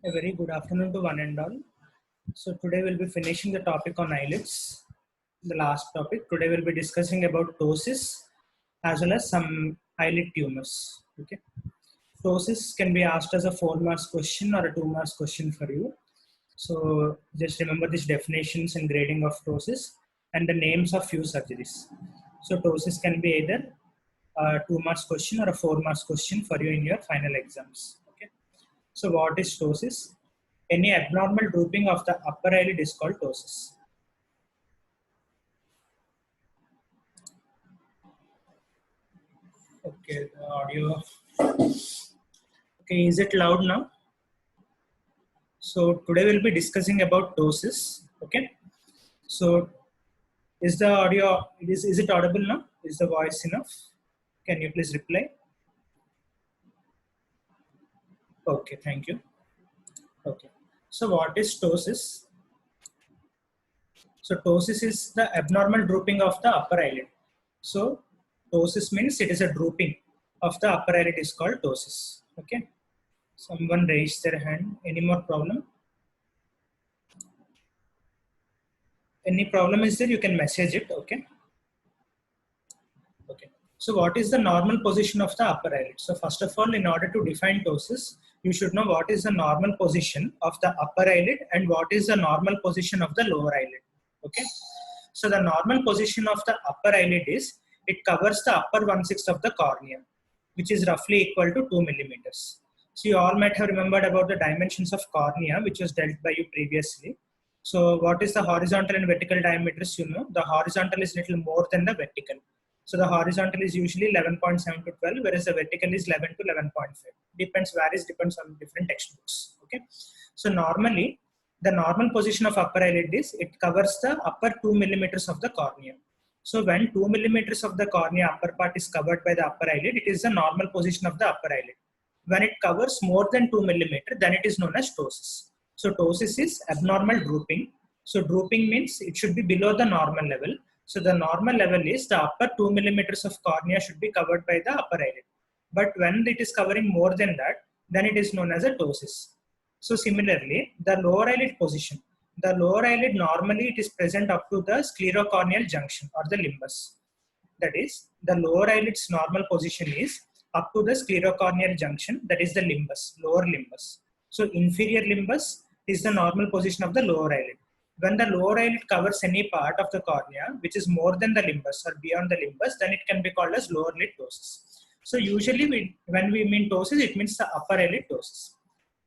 A very good afternoon to one and all. So today we'll be finishing the topic on eyelids. The last topic. Today we'll be discussing about ptosis as well as some eyelid tumors. Okay. Ptosis can be asked as a 4 marks question or a 2 marks question for you. So just remember these definitions and grading of ptosis and the names of few surgeries. So ptosis can be either a 2 marks question or a 4 marks question for you in your final exams. Okay. So what is ptosis? Any abnormal drooping of the upper eyelid is called ptosis. Okay, the audio. Okay, is it loud now? So today we'll be discussing about ptosis. Okay. So is the audio, is it audible now? Is the voice enough? Can you please reply? Okay, thank you. Okay. So what is ptosis? So ptosis is the abnormal drooping of the upper eyelid. So ptosis means it is a drooping of the upper eyelid is called ptosis. Okay. Someone raised their hand. Any more problem? Any problem is there? You can message it. Okay. Okay. So what is the normal position of the upper eyelid? So first of all, in order to define ptosis, you should know what is the normal position of the upper eyelid and what is the normal position of the lower eyelid. Okay. So the normal position of the upper eyelid is it covers the upper 1/6 of the cornea, which is roughly equal to 2 millimeters. So you all might have remembered about the dimensions of cornea, which was dealt by you previously. So what is the horizontal and vertical diameters? You know, the horizontal is little more than the vertical. So the horizontal is usually 11.7 to 12, whereas the vertical is 11 to 11.5. Depends on different textbooks. Okay. So normally, the normal position of upper eyelid is it covers the upper 2 millimeters of the cornea. So when 2 millimeters of the cornea upper part is covered by the upper eyelid, it is the normal position of the upper eyelid. When it covers more than 2 millimeters, then it is known as ptosis. So ptosis is abnormal drooping. So drooping means it should be below the normal level. So the normal level is the upper 2 millimeters of cornea should be covered by the upper eyelid. But when it is covering more than that, then it is known as a ptosis. So similarly, the lower eyelid position. The lower eyelid normally it is present up to the sclerocorneal junction or the limbus. That is, the lower eyelid's normal position is up to the sclerocorneal junction, that is the limbus, lower limbus. So inferior limbus is the normal position of the lower eyelid. When the lower eyelid covers any part of the cornea which is more than the limbus or beyond the limbus, then it can be called as lower lid ptosis. So usually when we mean ptosis, it means the upper eyelid ptosis.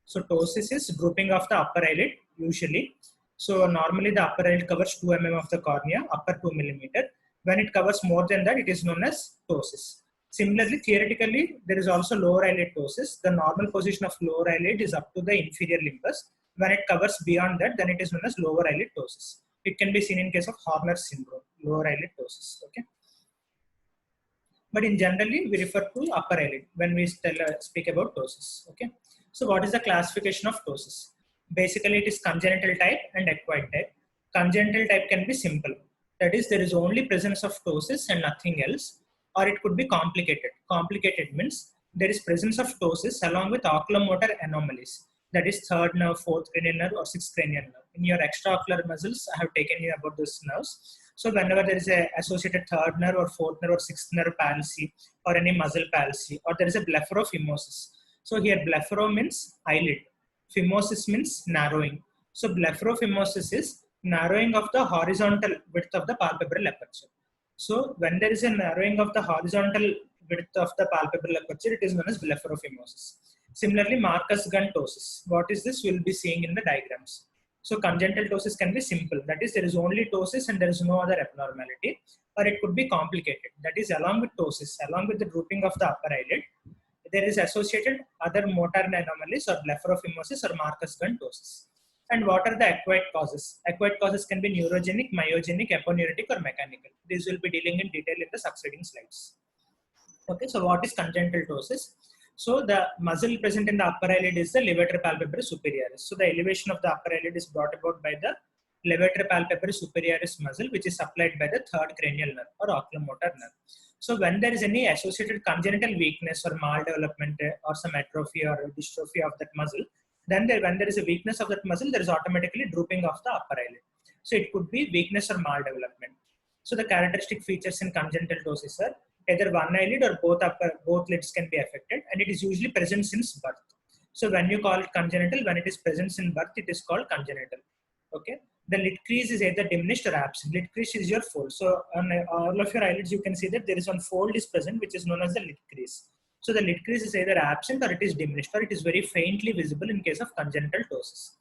So ptosis is drooping of the upper eyelid usually. So normally the upper eyelid covers 2 mm of the cornea, upper 2 millimeter. When it covers more than that, it is known as ptosis. Similarly, theoretically, there is also lower eyelid ptosis. The normal position of lower eyelid is up to the inferior limbus. When it covers beyond that, then it is known as lower eyelid ptosis. It can be seen in case of Horner syndrome, lower eyelid ptosis. Okay. But in generally, we refer to upper eyelid when we speak about ptosis. Okay. So what is the classification of ptosis? Basically, it is congenital type and acquired type. Congenital type can be simple. That is, there is only presence of ptosis and nothing else. Or it could be complicated. Complicated means there is presence of ptosis along with oculomotor anomalies. That is third nerve, fourth cranial nerve, or sixth cranial nerve. In your extraocular muscles, I have taken you about these nerves. So whenever there is a associated third nerve or fourth nerve or sixth nerve palsy or any muscle palsy, or there is a blepharophimosis. So here blepharo means eyelid. Phimosis means narrowing. So blepharophimosis is narrowing of the horizontal width of the palpebral aperture. So when there is a narrowing of the horizontal width of the palpebral aperture, it is known as blepharophimosis. Similarly, Marcus Gunn ptosis. What is this? We will be seeing in the diagrams. So congenital ptosis can be simple. That is, there is only ptosis and there is no other abnormality. Or it could be complicated. That is, along with ptosis, along with the drooping of the upper eyelid, there is associated other motor anomalies or blepharophimosis or Marcus Gunn ptosis. And what are the acquired causes? Acquired causes can be neurogenic, myogenic, aponeurotic, or mechanical. These will be dealing in detail in the succeeding slides. Okay, so what is congenital ptosis? So the muscle present in the upper eyelid is the levator palpebrae superioris. So the elevation of the upper eyelid is brought about by the levator palpebrae superioris muscle, which is supplied by the third cranial nerve or oculomotor nerve. So when there is any associated congenital weakness or maldevelopment or some atrophy or dystrophy of that muscle, then when there is a weakness of that muscle, there is automatically drooping of the upper eyelid. So it could be weakness or maldevelopment. So the characteristic features in congenital ptosis are either one eyelid or both lids can be affected, and it is usually present since birth. So when you call it congenital, when it is present in birth, it is called congenital. Okay. The lid crease is either diminished or absent. Lid crease is your fold. So on all of your eyelids, you can see that there is one fold is present, which is known as the lid crease. So the lid crease is either absent or it is diminished, or it is very faintly visible in case of congenital ptosis.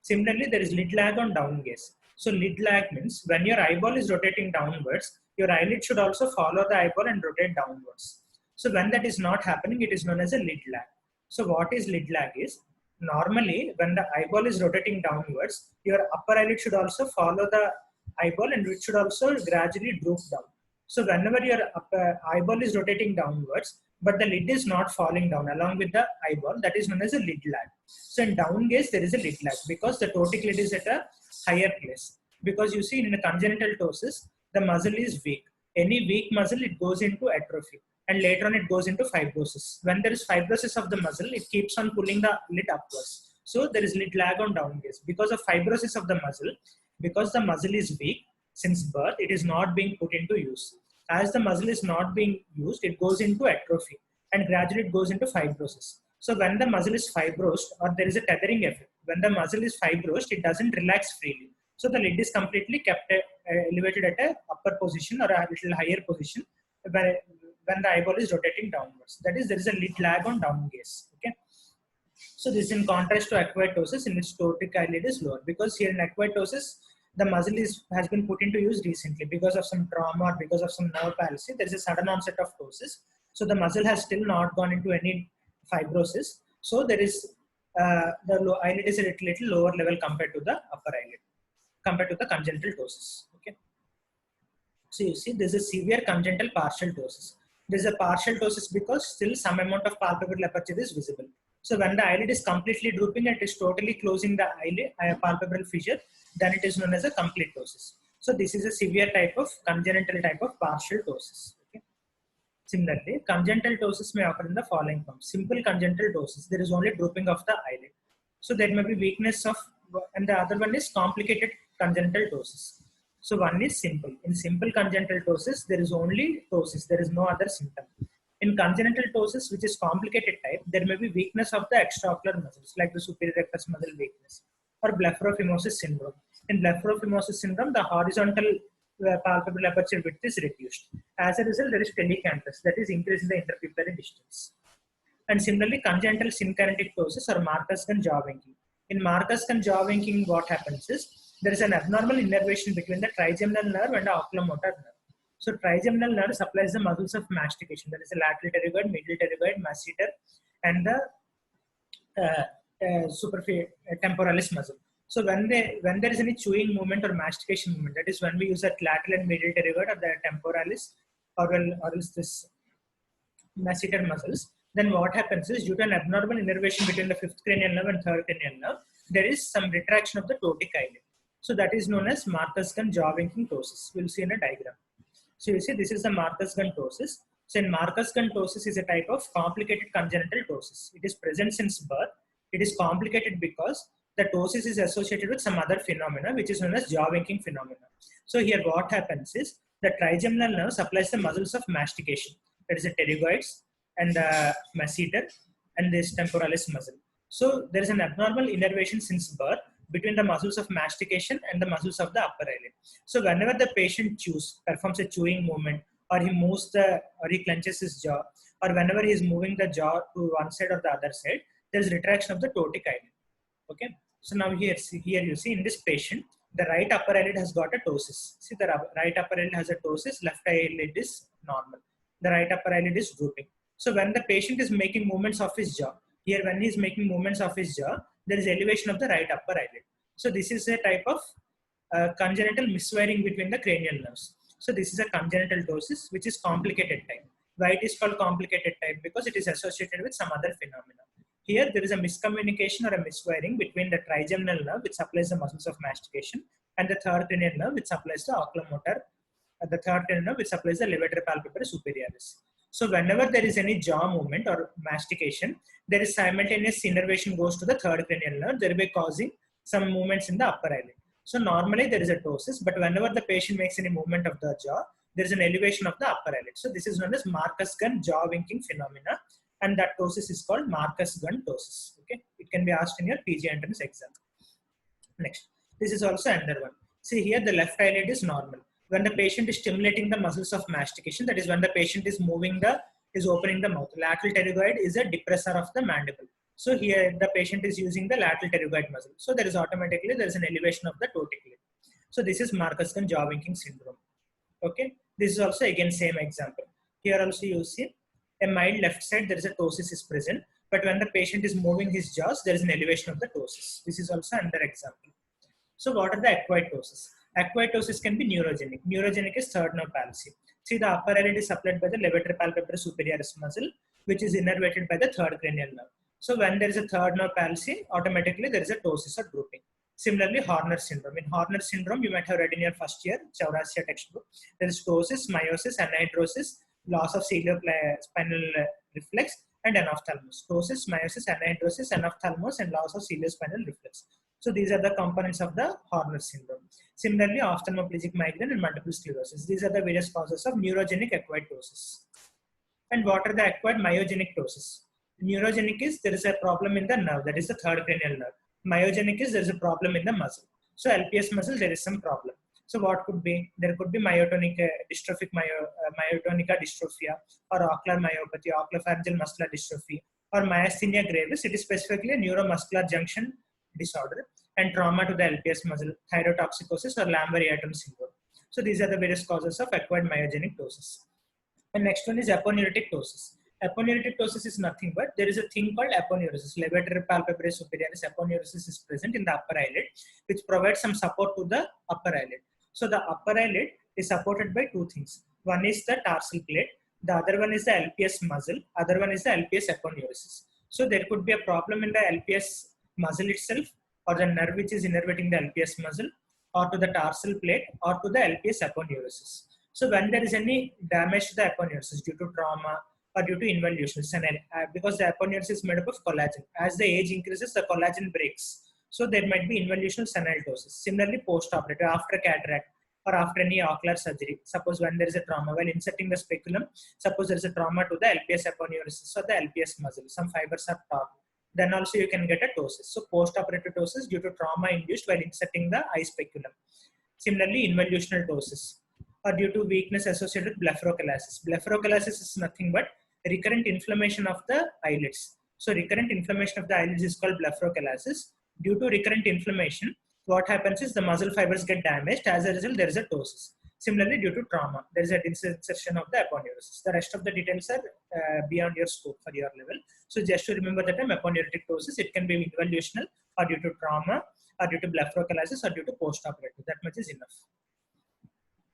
Similarly, there is lid lag on down gaze. So lid lag means when your eyeball is rotating downwards, your eyelid should also follow the eyeball and rotate downwards. So when that is not happening, it is known as a lid lag. So what is lid lag is, normally when the eyeball is rotating downwards, your upper eyelid should also follow the eyeball and it should also gradually droop down. So whenever your eyeball is rotating downwards, but the lid is not falling down along with the eyeball, that is known as a lid lag. So in down gaze, there is a lid lag because the ptotic lid is at a higher place. Because you see in a congenital ptosis, the muscle is weak. Any weak muscle, it goes into atrophy. And later on, it goes into fibrosis. When there is fibrosis of the muscle, it keeps on pulling the lid upwards. So there is lid lag on down gaze. Because of fibrosis of the muscle, because the muscle is weak, since birth, it is not being put into use. As the muscle is not being used, it goes into atrophy and gradually it goes into fibrosis. So when the muscle is fibrosed, or there is a tethering effect, when the muscle is fibrosed, it doesn't relax freely. So the lid is completely kept elevated at a upper position or a little higher position when the eyeball is rotating downwards. That is, there is a lid lag on down gaze. Okay. So this is in contrast to acquired ptosis, in which ptotic eyelid is lower, because here in acquired ptosis, the muscle has been put into use recently because of some trauma or because of some nerve palsy. There is a sudden onset of ptosis. So the muscle has still not gone into any fibrosis. So there is the eyelid is a little lower level compared to the upper eyelid, compared to the congenital ptosis. Okay. So you see, there is a severe congenital partial ptosis. There is a partial ptosis because still some amount of palpebral aperture is visible. So when the eyelid is completely drooping and it is totally closing the eyelid, palpebral fissure, then it is known as a complete ptosis. So this is a severe type of congenital type of partial ptosis. Okay. Similarly, congenital ptosis may occur in the following forms. Simple congenital ptosis, there is only drooping of the eyelid. So there may be weakness of, and the other one is complicated congenital ptosis. So one is simple. In simple congenital ptosis, there is only ptosis. There is no other symptom. In congenital ptosis, which is complicated type, there may be weakness of the extraocular muscles, like the superior rectus muscle weakness, or blepharophimosis syndrome. In blepharophimosis syndrome, the horizontal palpebral aperture width is reduced. As a result, there is telecanthus, that is increase in the interpupillary distance. And similarly, congenital synkinetic ptosis or Marcus-Gunn jaw winking. In Marcus-Gunn jaw winking, what happens is, there is an abnormal innervation between the trigeminal nerve and the oculomotor nerve. So trigeminal nerve supplies the muscles of mastication. There is a lateral pterygoid, medial pterygoid, masseter, and the temporalis muscle. So when there is any chewing movement or mastication movement, that is when we use that lateral and medial pterygoid or the temporalis or else this masseter muscles, then what happens is, due to an abnormal innervation between the fifth cranial nerve and third cranial nerve, there is some retraction of the ptotic eyelid. So that is known as Marcus-Gunn jaw winking ptosis. We'll see in a diagram. So you see, this is the Marcus-Gunn ptosis. So in Marcus-Gunn ptosis is a type of complicated congenital ptosis. It is present since birth. It is complicated because the ptosis is associated with some other phenomena, which is known as jaw winking phenomena. So here what happens is, the trigeminal nerve supplies the muscles of mastication. That is the pterygoids and the masseter and this temporalis muscle. So there is an abnormal innervation since birth between the muscles of mastication and the muscles of the upper eyelid. So whenever the patient performs a chewing movement, or he moves or he clenches his jaw, or whenever he is moving the jaw to one side or the other side, there is retraction of the ptotic eyelid. Okay. So now here you see, in this patient, the right upper eyelid has got a ptosis. See, the right upper eyelid has a ptosis, left eyelid is normal. The right upper eyelid is drooping. So when the patient is making movements of his jaw, here when he is making movements of his jaw, there is elevation of the right upper eyelid. So this is a type of congenital miswiring between the cranial nerves. So this is a congenital ptosis, which is complicated type. Why it is called complicated type? Because it is associated with some other phenomena. Here there is a miscommunication or a miswiring between the trigeminal nerve, which supplies the muscles of mastication, and the third cranial nerve, which supplies the oculomotor, the third cranial nerve, which supplies the levator palpebrae superioris. So whenever there is any jaw movement or mastication, there is simultaneous innervation goes to the third cranial nerve, thereby causing some movements in the upper eyelid. So normally there is a ptosis, but whenever the patient makes any movement of the jaw, there is an elevation of the upper eyelid. So this is known as Marcus-Gunn jaw winking phenomena, and that ptosis is called Marcus-Gunn ptosis. Okay, it can be asked in your PG entrance exam. Next, this is also another one. See here, the left eyelid is normal. When the patient is stimulating the muscles of mastication, that is when the patient is opening the mouth. Lateral pterygoid is a depressor of the mandible. So here the patient is using the lateral pterygoid muscle. So there is an elevation of the ptotic lid. So this is Marcus-Gunn jaw winking syndrome. Okay, this is also again same example. Here also you see a mild left side, there is a ptosis is present, but when the patient is moving his jaws, there is an elevation of the ptosis. This is also another example. So what are the acquired ptosis? Acquired ptosis can be neurogenic. Neurogenic is third nerve palsy. See, the upper eyelid is supplied by the levator palpebrae superioris muscle, which is innervated by the third cranial nerve. So when there is a third nerve palsy, automatically there is a ptosis or drooping. Similarly, Horner syndrome. In Horner syndrome, you might have read in your first year Chaurasia textbook. There is ptosis, meiosis, anhidrosis, loss of ciliospinal reflex, and anophthalmos. Ptosis, meiosis, anhidrosis, anophthalmos, and loss of ciliospinal reflex. So these are the components of the Horner syndrome. Similarly, ophthalmoplegic migraine and multiple sclerosis. These are the various causes of neurogenic acquired ptosis. And what are the acquired myogenic ptosis? Neurogenic is there is a problem in the nerve, that is the third cranial nerve. Myogenic is there is a problem in the muscle. So LPS muscle, there is some problem. So what could be? There could be myotonic dystrophic myotonica dystrophia, or ocular myopathy, oculopharyngeal muscular dystrophy, or myasthenia gravis. It is specifically a neuromuscular junction disorder, and trauma to the LPS muscle, thyrotoxicosis, or Lambert-Eaton syndrome. So these are the various causes of acquired myogenic ptosis. And next one is aponeurotic ptosis. Aponeurotic ptosis is nothing but there is a thing called aponeurosis. Levator palpebrae superioris aponeurosis is present in the upper eyelid, which provides some support to the upper eyelid. So the upper eyelid is supported by two things. One is the tarsal plate, the other one is the LPS muscle, other one is the LPS aponeurosis. So there could be a problem in the LPS muscle itself, or the nerve which is innervating the LPS muscle, or to the tarsal plate, or to the LPS aponeurosis. So when there is any damage to the aponeurosis due to trauma or due to involution, because the aponeurosis is made up of collagen. As the age increases, the collagen breaks. So there might be involutional senile ptosis. Similarly, post-operative, after cataract or after any ocular surgery, suppose when there is a trauma, while inserting the speculum, suppose there is a trauma to the LPS aponeurosis or the LPS muscle, some fibers are torn, then also you can get a ptosis. So post-operative ptosis due to trauma induced while inserting the eye speculum. Similarly, involutional ptosis, or due to weakness associated with blepharochalasis. Blepharochalasis is nothing but recurrent inflammation of the eyelids. So recurrent inflammation of the eyelids is called blepharochalasis. Due to recurrent inflammation, what happens is the muscle fibers get damaged. As a result, there is a ptosis. Similarly, due to trauma, there is a insertion of the aponeurosis. The rest of the details are beyond your scope for your level. So just to remember the term aponeurotic ptosis, it can be involutional, or due to trauma, or due to blepharochalasis, or due to post-operative. That much is enough.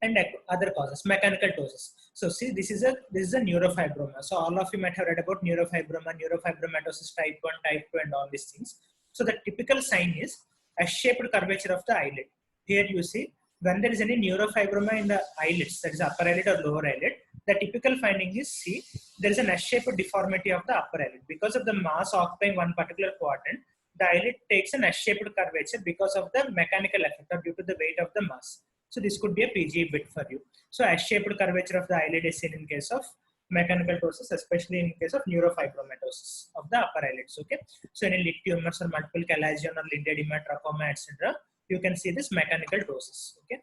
And other causes, mechanical ptosis. So see, this is a neurofibroma. So all of you might have read about neurofibroma, neurofibromatosis type 1, type 2, and all these things. So the typical sign is S-shaped curvature of the eyelid. Here you see, when there is any neurofibroma in the eyelids, that is upper eyelid or lower eyelid, the typical finding is, see, there is an S-shaped deformity of the upper eyelid. Because of the mass occupying one particular quadrant, the eyelid takes an S-shaped curvature because of the mechanical effect or due to the weight of the mass. So this could be a PG bit for you. So S-shaped curvature of the eyelid is seen in case of mechanical ptosis, especially in case of neurofibromatosis of the upper eyelids. Okay. So any lid tumors or multiple chalazion or lymphedema, trachoma, etc., you can see this mechanical ptosis. Okay.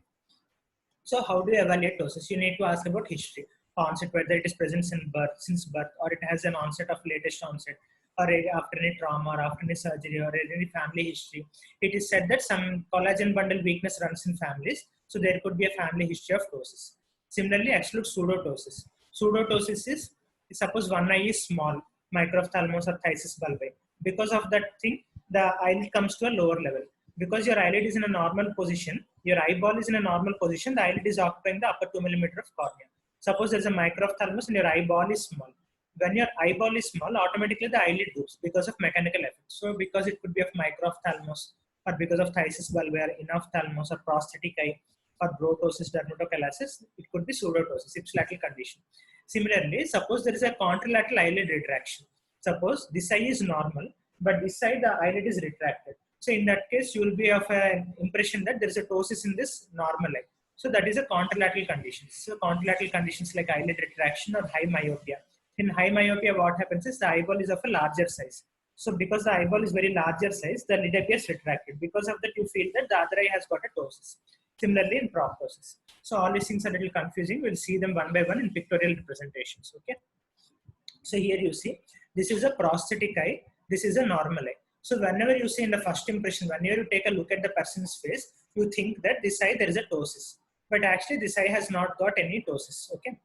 So how do you evaluate ptosis? You need to ask about history, onset, whether it is present since birth, or it has an onset of latest onset, or after any trauma, or after any surgery, or any family history. It is said that some collagen bundle weakness runs in families. So there could be a family history of ptosis. Similarly, exclude pseudotosis. Pseudotosis is, suppose one eye is small, microphthalmos or phthisis bulbi. Because of that thing, the eyelid comes to a lower level. Because your eyelid is in a normal position, your eyeball is in a normal position, the eyelid is occupying the upper 2 millimeter of cornea. Suppose there is a microphthalmos and your eyeball is small. When your eyeball is small, automatically the eyelid droops because of mechanical effect. So because it could be of microphthalmos, or because of phthisis bulbi, or enophthalmos, or prosthetic eye, or brotosis, dermatochalasis, it could be pseudotosis, ipsilateral condition. Similarly, suppose there is a contralateral eyelid retraction. Suppose this eye is normal, but this side the eyelid is retracted. So in that case, you will be of an impression that there is a ptosis in this normal eye. So that is a contralateral condition. So contralateral conditions like eyelid retraction or high myopia. In high myopia, what happens is the eyeball is of a larger size. So because the eyeball is very larger size, the lid appears retracted. Because of that, you feel that the other eye has got a ptosis. Similarly in proptosis. So all these things are a little confusing. We'll see them one by one in pictorial representations. Okay. So here you see, this is a prosthetic eye. This is a normal eye. So whenever you see in the first impression, whenever you take a look at the person's face, you think that this eye there is a ptosis. But actually this eye has not got any ptosis. Okay.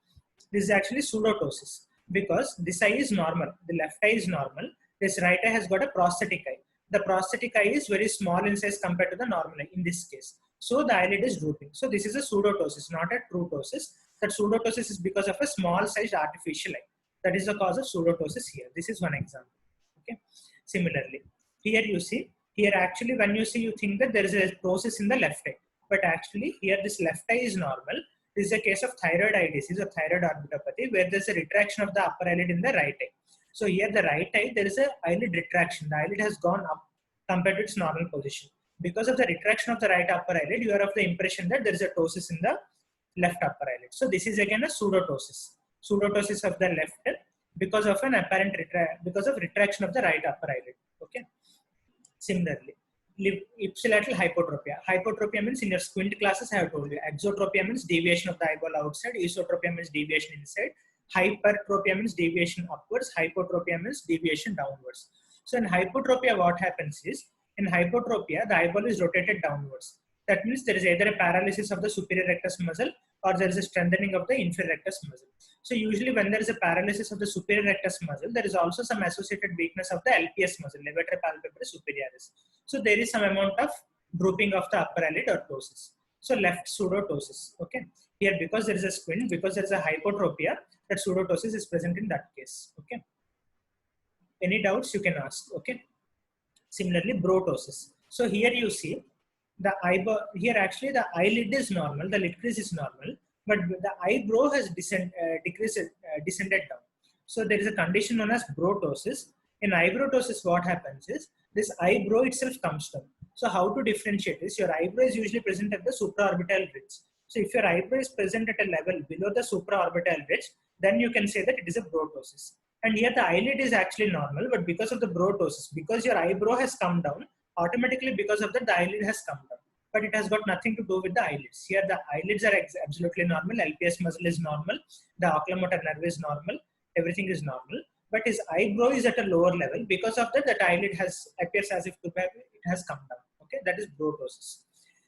This is actually pseudotosis because this eye is normal. The left eye is normal. This right eye has got a prosthetic eye. The prosthetic eye is very small in size compared to the normal eye in this case. So the eyelid is drooping. So this is a pseudotosis, not a true ptosis. That pseudotosis is because of a small sized artificial eye. That is the cause of pseudotosis here. This is one example. Okay. Similarly, here you see, here actually when you see, you think that there is a ptosis in the left eye. But actually here this left eye is normal. This is a case of thyroid eye disease or thyroid orbitopathy where there is a retraction of the upper eyelid in the right eye. So here the right eye, there is a eyelid retraction. The eyelid has gone up compared to its normal position. Because of the retraction of the right upper eyelid, you are of the impression that there is a ptosis in the left upper eyelid. So this is again a pseudotosis. Pseudotosis of the left eye because of an apparent retraction of the right upper eyelid. Okay. Similarly, ipsilateral hypotropia. Hypotropia means in your squint classes I have told you. Exotropia means deviation of the eyeball outside. Esotropia means deviation inside. Hypertropia means deviation upwards. Hypotropia means deviation downwards. So in hypotropia, what happens is, in hypotropia, the eyeball is rotated downwards. That means there is either a paralysis of the superior rectus muscle or there is a strengthening of the inferior rectus muscle. So usually when there is a paralysis of the superior rectus muscle, there is also some associated weakness of the LPS muscle, levator palpebrae superioris. So there is some amount of drooping of the upper eyelid or ptosis. So left pseudotosis. Okay. Here because there is a squint, because there is a hypotropia, that pseudotosis is present in that case. Okay. Any doubts you can ask. Okay. Similarly, brotosis. So here you see the eyebrow. Here actually the eyelid is normal, the lid crease is normal, but the eyebrow has descended down. So there is a condition known as brotosis. In eyebrotosis, what happens is this eyebrow itself comes down. So how to differentiate this? Your eyebrow is usually present at the supraorbital ridge. So if your eyebrow is present at a level below the supraorbital ridge, then you can say that it is a brotosis. And here the eyelid is actually normal, but because of the brotosis, because your eyebrow has come down, automatically because of that the eyelid has come down. But it has got nothing to do with the eyelids. Here the eyelids are absolutely normal, LPS muscle is normal, the oculomotor nerve is normal, everything is normal. But his eyebrow is at a lower level. Because of that, that eyelid appears as if it has come down. Okay, that is brotosis.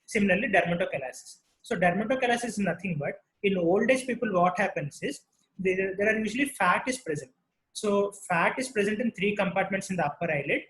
Similarly, dermatochalasis. So dermatochalasis is nothing but in old age people, what happens is there are usually fat is present. So fat is present in 3 compartments in the upper eyelid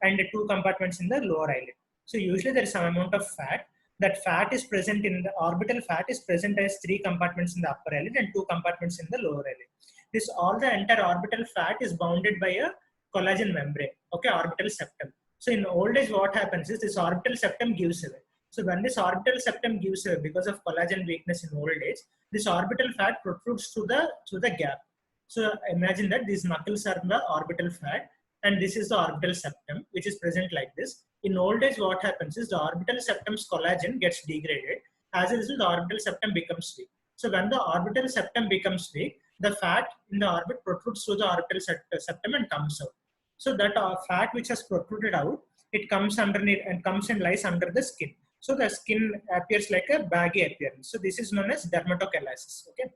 and 2 compartments in the lower eyelid. So usually there is some amount of fat. That fat is present in the orbital fat is present as 3 compartments in the upper eyelid and 2 compartments in the lower eyelid. This all the entire orbital fat is bounded by a collagen membrane. Okay, orbital septum. So in old age, what happens is this orbital septum gives away. So when this orbital septum gives away because of collagen weakness in old age, this orbital fat protrudes through the gap. So imagine that these knuckles are the orbital fat and this is the orbital septum which is present like this. In old age, what happens is the orbital septum's collagen gets degraded. As a result, the orbital septum becomes weak. So when the orbital septum becomes weak, the fat in the orbit protrudes through the orbital septum and comes out. So that fat which has protruded out, it comes underneath and comes and lies under the skin. So the skin appears like a baggy appearance. So this is known as dermatochalasis. Okay.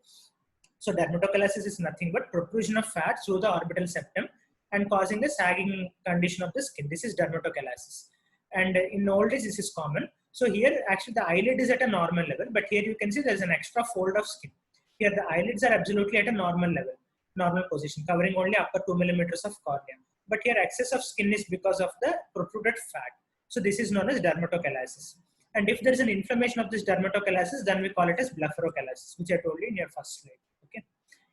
So dermatochalasis is nothing but protrusion of fat through the orbital septum and causing a sagging condition of the skin. This is dermatochalasis. And in old age, this is common. So here actually the eyelid is at a normal level, but here you can see there's an extra fold of skin. Here the eyelids are absolutely at a normal level, normal position, covering only upper 2 millimeters of cornea. But here excess of skin is because of the protruded fat. So this is known as dermatochalasis. And if there is an inflammation of this dermatochalasis, then we call it as blepharochalasis, which I told you in your first slide. Okay.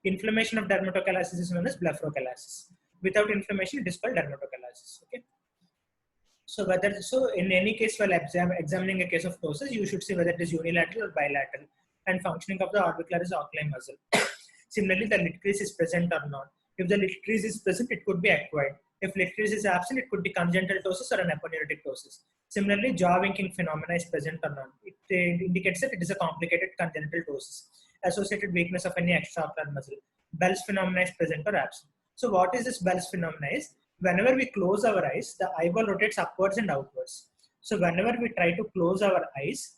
Inflammation of dermatochalasis is known as blepharochalasis. Without inflammation, it is called dermatochalasis. Okay. So in any case, while examining a case of ptosis, you should see whether it is unilateral or bilateral, and functioning of the orbicularis oculi muscle. Similarly, the lid crease is present or not. If the lid crease is present, it could be acquired. If lid crease is absent, it could be congenital ptosis or an aponeurotic ptosis. Similarly, jaw winking phenomena is present or not. It indicates that it is a complicated congenital ptosis. Associated weakness of any extraocular muscle. Bell's phenomena is present or absent. So what is this Bell's phenomena is? Whenever we close our eyes, the eyeball rotates upwards and outwards. So whenever we try to close our eyes,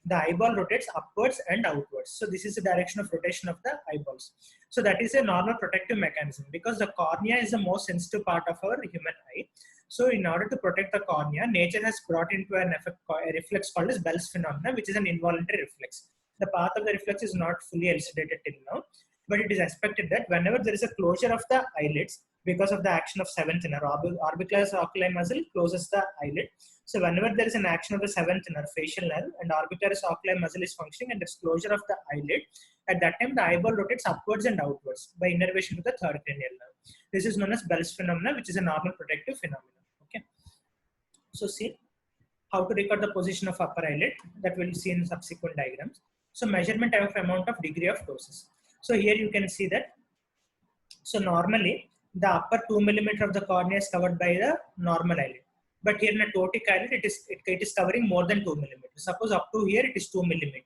the eyeball rotates upwards and outwards. So this is the direction of rotation of the eyeballs. So that is a normal protective mechanism because the cornea is the most sensitive part of our human eye. So in order to protect the cornea, nature has brought into an effect, a reflex called as Bell's phenomena, which is an involuntary reflex. The path of the reflex is not fully elucidated till now, but it is expected that whenever there is a closure of the eyelids, because of the action of seventh nerve, orbicularis oculi muscle closes the eyelid. So whenever there is an action of the seventh nerve, facial nerve, and orbicularis oculi muscle is functioning and there's closure of the eyelid, at that time the eyeball rotates upwards and outwards by innervation to the third cranial nerve. This is known as Bell's phenomena, which is a normal protective phenomenon. Okay. So see how to record the position of upper eyelid, that we'll see in subsequent diagrams. So measurement of amount of degree of ptosis. So here you can see that. So normally the upper 2 mm of the cornea is covered by the normal eyelid. But here in a ptotic eyelid, it is covering more than 2 mm. Suppose up to here it is 2 mm.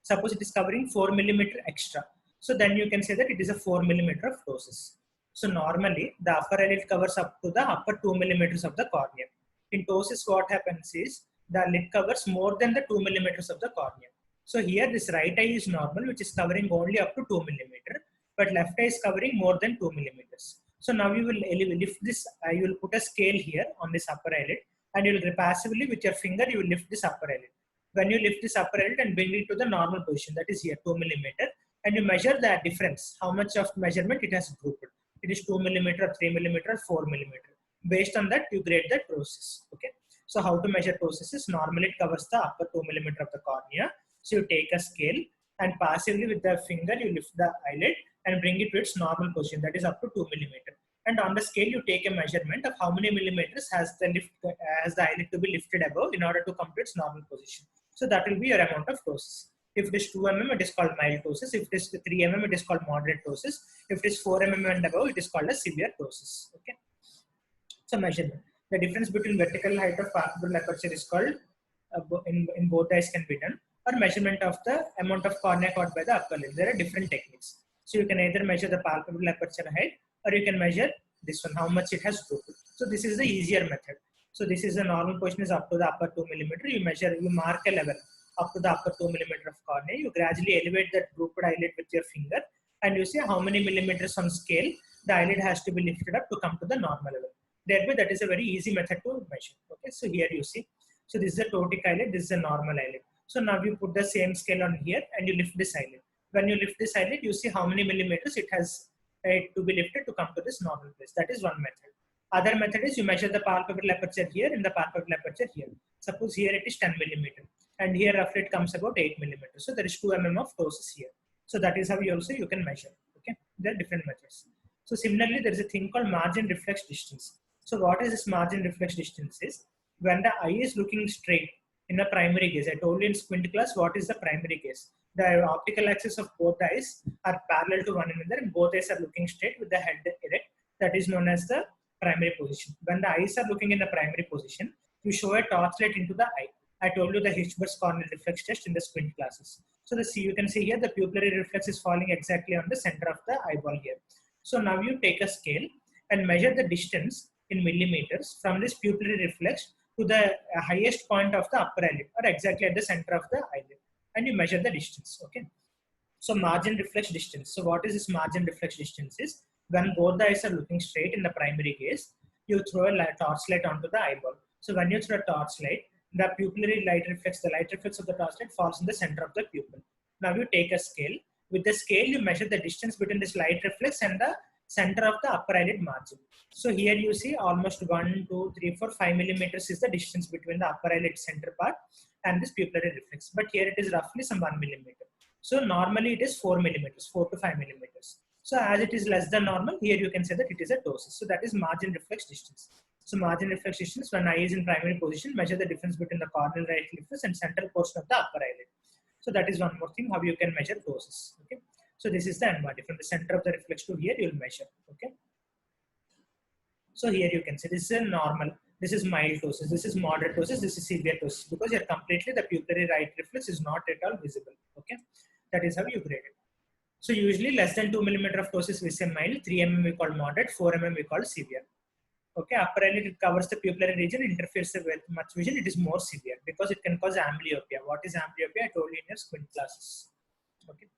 Suppose it is covering 4 mm extra. So then you can say that it is a 4 mm of ptosis. So normally the upper eyelid covers up to the upper 2 mm of the cornea. In ptosis, what happens is the lid covers more than the 2 mm of the cornea. So here this right eye is normal, which is covering only up to 2 mm, but left eye is covering more than 2 mm. So now you will lift this, you will put a scale here on this upper eyelid, and you will passively with your finger, you will lift this upper eyelid. When you lift this upper eyelid and bring it to the normal position, that is here 2 mm, and you measure the difference, how much of measurement it has grouped. It is 2 mm or 3 mm or 4 mm. Based on that, you grade the ptosis. Okay. So how to measure ptosis is normally it covers the upper 2 mm of the cornea. So you take a scale and passively with the finger, you lift the eyelid and bring it to its normal position, that is up to 2 mm. And on the scale, you take a measurement of how many millimeters has the eyelid to be lifted above in order to come to its normal position. So that will be your amount of ptosis. If it is 2 mm, it is called mild ptosis. If it is 3 mm, it is called moderate ptosis. If it is 4 mm and above, it is called a severe ptosis. Okay. So measurement. The difference between vertical height of palpebral aperture is called, in both eyes can be done, or measurement of the amount of cornea caught by the upper lid. There are different techniques. So you can either measure the palpebral aperture height, or you can measure this one, how much it has drooped. So this is the easier method. So this is the normal position is up to the upper 2 mm. You measure, you mark a level up to the upper 2 mm of cornea. You gradually elevate that drooped eyelid with your finger, and you see how many millimeters on scale the eyelid has to be lifted up to come to the normal level. Thereby, that is a very easy method to measure. Okay, so here you see. So this is a ptotic eyelid, this is a normal eyelid. So now you put the same scale on here and you lift this eyelid. When you lift this eyelid, you see how many millimeters it has to be lifted to come to this normal place. That is one method. Other method is you measure the palpebral aperture here and the palpebral aperture here. Suppose here it is 10 millimeter and here roughly it comes about 8 millimeters. So there is 2 mm of ptosis here. So that is how you can measure. Okay, there are different methods. So similarly, there is a thing called margin reflex distance. So what is this margin reflex distance is when the eye is looking straight in the primary gaze. I told you in squint class what is the primary gaze. The optical axis of both eyes are parallel to one another and both eyes are looking straight with the head erect. That is known as the primary position. When the eyes are looking in the primary position, you show a torchlight into the eye. I told you the Hirschberg's corneal reflex test in the squint classes. So you can see here the pupillary reflex is falling exactly on the center of the eyeball here. So now you take a scale and measure the distance in millimeters from this pupillary reflex to the highest point of the upper eyelid, or exactly at the center of the eyelid, and you measure the distance. Okay. So margin reflex distance. So what is this margin reflex distance is when both the eyes are looking straight in the primary gaze, you throw a torchlight onto the eyeball. So when you throw a torchlight, the pupillary light reflex, the light reflex of the torchlight falls in the center of the pupil. Now you take a scale. With the scale, you measure the distance between this light reflex and the center of the upper eyelid margin. So here you see almost 1, 2, 3, 4, 5 millimeters is the distance between the upper eyelid center part and this pupillary reflex. But here it is roughly some 1 millimeter. So normally it is 4 millimeters, 4 to 5 millimeters. So as it is less than normal, here you can say that it is a ptosis. So that is margin reflex distance. So margin reflex distance when eye is in primary position, measure the difference between the corneal right reflex and central portion of the upper eyelid. So that is one more thing how you can measure ptosis. Okay. So this is the MRD. From the center of the reflex to here, you will measure. Okay. So here you can see this is a normal, this is mild ptosis, this is moderate ptosis, this is severe ptosis, because here completely the pupillary right reflex is not at all visible. Okay, that is how you grade it. So usually less than 2 mm of ptosis we say mild, 3 mm we call moderate, 4 mm we call severe. Okay, upper eyelid it covers the pupillary region, interferes with much vision, it is more severe because it can cause amblyopia. What is amblyopia? I told you in your squint classes. Okay,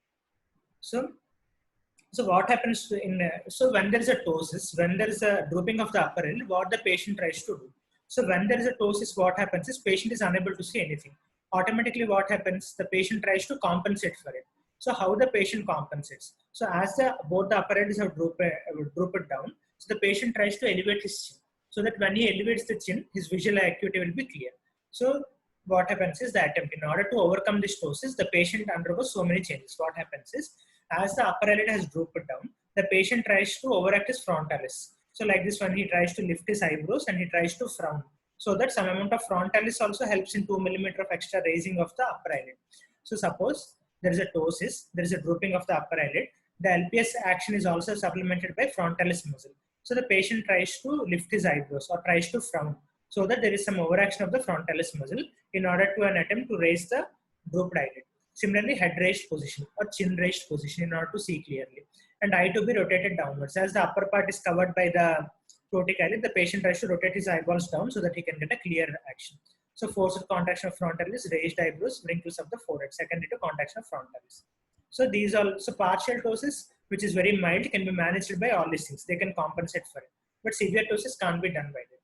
so what happens in so when there is a ptosis, when there is a drooping of the upper eyelid, what the patient tries to do? So when there is a ptosis, what happens is patient is unable to see anything. Automatically, what happens? The patient tries to compensate for it. So how the patient compensates? So as both the upper eyelids have drooped down, so the patient tries to elevate his chin, so that when he elevates the chin, his visual acuity will be clear. So what happens is the attempt, in order to overcome this ptosis, the patient undergoes so many changes. What happens is, as the upper eyelid has drooped down, the patient tries to overact his frontalis. So like this one, he tries to lift his eyebrows and he tries to frown. So that some amount of frontalis also helps in 2 mm of extra raising of the upper eyelid. So suppose there is a ptosis, there is a drooping of the upper eyelid, the LPS action is also supplemented by frontalis muscle. So the patient tries to lift his eyebrows or tries to frown, so that there is some overaction of the frontalis muscle in order to an attempt to raise the drooped eyelid. Similarly, head raised position or chin raised position in order to see clearly. And eye to be rotated downwards. As the upper part is covered by the ptotic eyelid, the patient tries to rotate his eyeballs down so that he can get a clear action. So forced contraction of frontalis, raised eyebrows, wrinkles of the forehead, secondary to contraction of frontalis. So these are so partial ptosis, which is very mild, can be managed by all these things. They can compensate for it. But severe ptosis can't be done by them.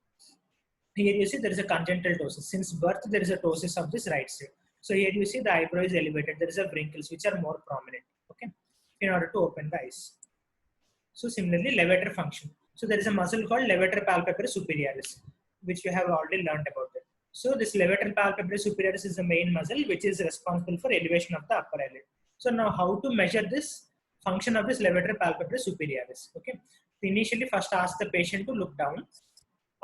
Here you see there is a congenital ptosis. Since birth, there is a ptosis of this right side. So here you see the eyebrow is elevated. There is a wrinkles which are more prominent. Okay, in order to open the eyes. So similarly, levator function. So there is a muscle called levator palpebrae superioris, which you have already learned about it. So this levator palpebrae superioris is the main muscle which is responsible for elevation of the upper eyelid. So now how to measure this function of this levator palpebrae superioris? Okay, initially first ask the patient to look down.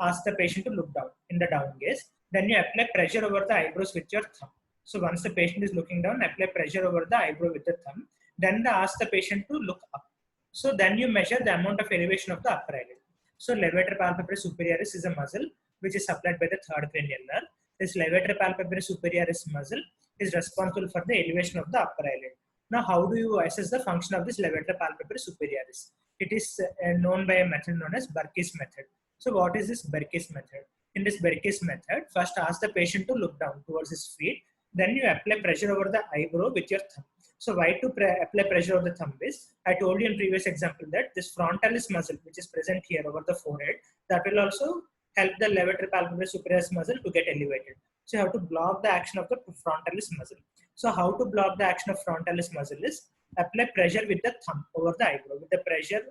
Ask the patient to look down in the down gaze. Then you apply pressure over the eyebrows with your thumb. So once the patient is looking down, apply pressure over the eyebrow with the thumb. Then ask the patient to look up. So then you measure the amount of elevation of the upper eyelid. So levator palpebrae superioris is a muscle which is supplied by the third cranial nerve. This levator palpebrae superioris muscle is responsible for the elevation of the upper eyelid. Now, how do you assess the function of this levator palpebrae superioris? It is known by a method known as Burki's method. So what is this Burki's method? In this Burki's method, first ask the patient to look down towards his feet. Then you apply pressure over the eyebrow with your thumb. So why to apply pressure over the thumb is, I told you in previous example that this frontalis muscle which is present here over the forehead, that will also help the levator palpebrae superioris muscle to get elevated. So you have to block the action of the frontalis muscle. So how to block the action of frontalis muscle is apply pressure with the thumb over the eyebrow. With the pressure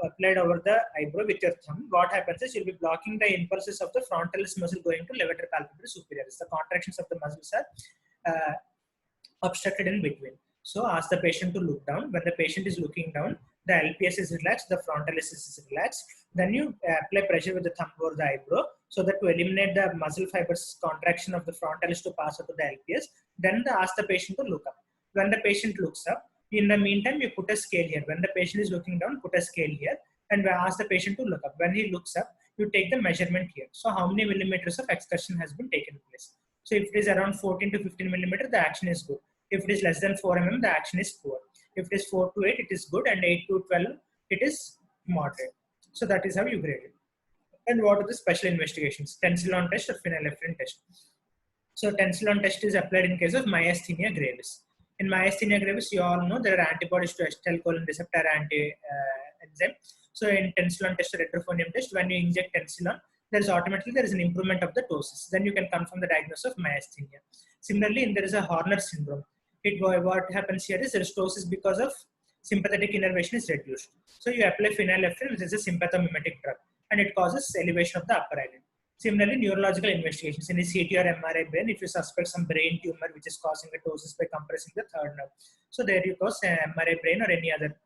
applied over the eyebrow with your thumb, what happens is you'll be blocking the impulses of the frontalis muscle going to levator palpebrae superioris. The contractions of the muscles are obstructed in between. So ask the patient to look down. When the patient is looking down, the LPS is relaxed, the frontalis is relaxed. Then you apply pressure with the thumb over the eyebrow so that to eliminate the muscle fibers contraction of the frontalis to pass out to the LPS. Then ask the patient to look up. When the patient looks up, in the meantime, you put a scale here. When the patient is looking down, put a scale here and ask the patient to look up. When he looks up, you take the measurement here. So how many millimeters of excursion has been taken place? So if it is around 14 to 15 millimeter, the action is good. If it is less than 4 mm, the action is poor. If it is 4 to 8, it is good, and 8 to 12, it is moderate. So that is how you grade it. And what are the special investigations? Tensilon test or phenylephrine test. So tensilon test is applied in case of myasthenia gravis. In myasthenia gravis, you all know there are antibodies to acetylcholine receptor anti-enzyme. So in tensilon test or retrophonium test, when you inject tensilon, there is an improvement of the ptosis. Then you can confirm the diagnosis of myasthenia. Similarly, there is a Horner syndrome. What happens here is there is ptosis because of sympathetic innervation is reduced. So you apply phenylephrine, which is a sympathomimetic drug, and it causes elevation of the upper eyelid. Similarly, neurological investigations in a CT or MRI brain, if you suspect some brain tumor which is causing a ptosis by compressing the third nerve. So there you cause MRI brain or any other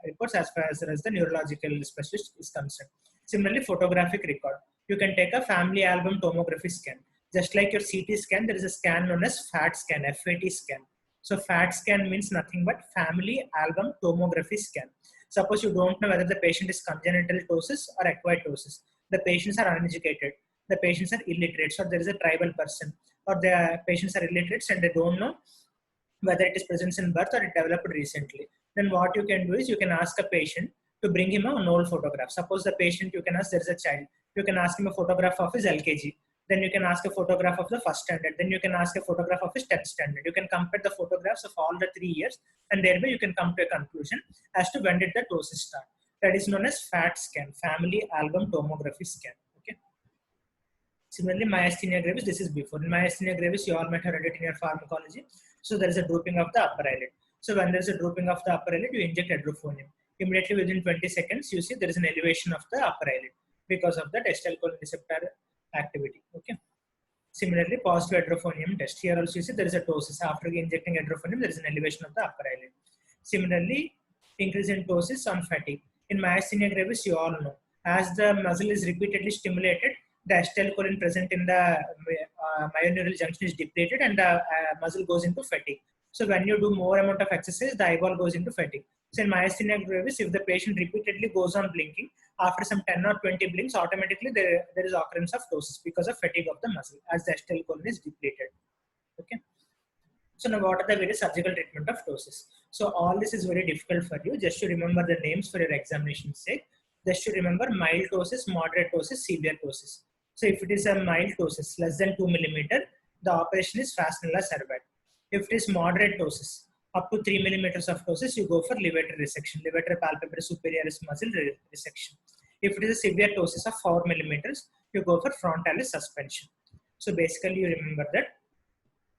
reports as far as the neurological specialist is concerned. Similarly, photographic record. You can take a family album tomography scan. Just like your CT scan, there is a scan known as FAT scan, FAT scan. So FAT scan means nothing but family album tomography scan. Suppose you don't know whether the patient is congenital ptosis or acquired ptosis. The patients are uneducated. The patients are illiterate. So there is a tribal person, or the patients are illiterate and they don't know whether it is present in birth or it developed recently. Then what you can do is you can ask a patient to bring him an old photograph. Suppose the patient, you can ask, there is a child, you can ask him a photograph of his LKG. Then you can ask a photograph of the first standard. Then you can ask a photograph of his 10th standard. You can compare the photographs of all the 3 years, and thereby you can come to a conclusion as to when did the ptosis start. That is known as FAT scan, family album tomography scan. Okay. Similarly, myasthenia gravis, this is before. In myasthenia gravis, you all might have read it in your pharmacology. So there is a drooping of the upper eyelid. So when there is a drooping of the upper eyelid, you inject hydrophonium. Immediately within 20 seconds, you see there is an elevation of the upper eyelid because of the acetylcholine receptor activity. Okay. Similarly, positive hydrophonium test. Here also you see there is a ptosis. After injecting hydrophonium, there is an elevation of the upper eyelid. Similarly, increase in ptosis on fatigue. In myasthenia gravis, you all know, as the muscle is repeatedly stimulated, the acetylcholine present in the myoneural junction is depleted and the muscle goes into fatigue. So when you do more amount of exercise, the eyeball goes into fatigue. So in myasthenia gravis, if the patient repeatedly goes on blinking, after some 10 or 20 blinks, automatically there is occurrence of ptosis because of fatigue of the muscle as the acetylcholine is depleted. Okay. So now what are the various surgical treatment of ptosis? So all this is very difficult for you. Just to remember the names for your examination's sake. Just to remember mild ptosis, moderate ptosis, severe ptosis. So if it is a mild ptosis, less than 2 millimeter, the operation is Fastenella Servat. If it is moderate ptosis, up to 3 millimeters of ptosis, you go for levator resection, levator palpebrae superioris muscle resection. If it is a severe ptosis of 4 millimeters, you go for frontalis suspension. So basically you remember that